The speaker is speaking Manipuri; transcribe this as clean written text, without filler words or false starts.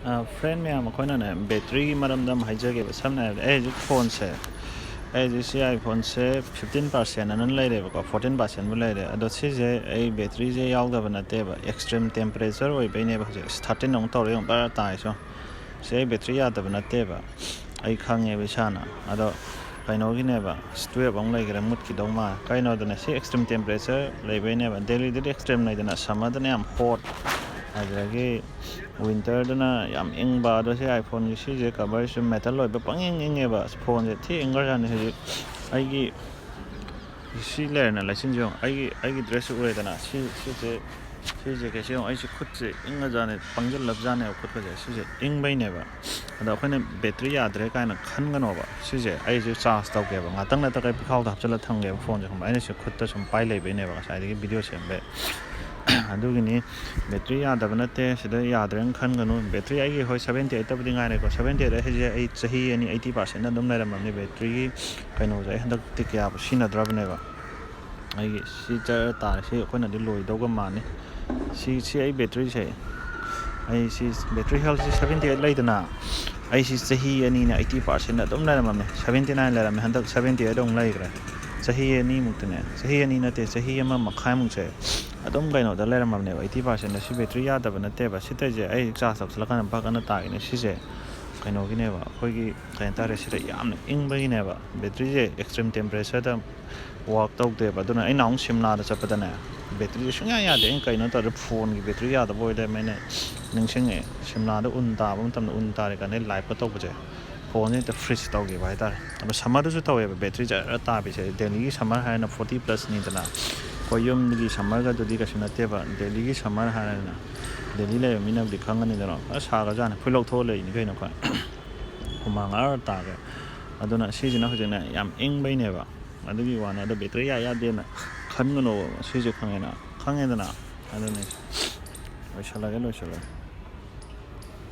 friend miyam akhona ne battery gi maramdam haijage ba samna ai phone se ai si iPhone se 15% anan laire ba 14% bu laire ado si je ai battery je yaw ba na te ba extreme temperature oi be ne ba je 13 ong tor yong ba ta so se battery ya da ba na te ba ai khange be sana ado kaino gi ne ba stwe bang lai gra mut ki dong ma kaino da na si extreme temperature lai be ne ba daily de extreme lai da na summer da na am hot adagi winter dana yam ing ba do se iPhone gi si je cover se metal loi ba pang ing ba phone je thi ingar jan he ai gi si le na la sin jong ai gi dress ure dana si je ke se ai si khut je ing ga ne pang jal lab jan ne khut ka je si je ing bai ne ba ada khone battery ya dre ka na khan ga no ba si je ai je charge tau ke ba ngatang na ta kai phau da chal thang ge phone je ai ne si khut ta sum pai lai bai ne ba sai de video sem be adugini battery yadaba nate sida yadren khan ganu battery ai hoi 78 tabdi ngai ko 78 he je ai chahi ani 80% adum lai ram ni battery kaino jai handak tik ya sina drab ne ba ai si cha ta si ko na di loi dog ma ni si ai battery se ai si battery health 78 lai dana ai si chahi ani na 80% adum lai ram ni 79 lai ram handak 78 dong lai gra chahi ani mutne chahi ani na te chahi ama makhai mung se adum gaino da leram ne 80% na si battery ya da bana te ba si te je ai charge sak lakan ba kana ta ne si je kaino gi ne ba khoi gi kain ta re si yam ing ba gi ne ba battery je extreme temperature da work tok de ba duna ai naung simla da chapa da ne battery shungya ya de kaino ta phone gi battery ya da boy de mene ningsing e simla da un ta ba tam un ta re ka ne live pa tok ba je phone ne ta freeze tok gi ba ta ba summer su tok e battery ja ta bi se daily summer ha na 40 plus ni da na koyum gi summer ga dodi ka sina te ba daily gi summer ha na daily le mina di khang ni da no sa ga jan phulok tho le ni kai no kha humang ar ta ga aduna si jina ho jina yam ing bai ne ba adu gi wa na da battery ya de na khan no si ju khang na da na adu ne lo shala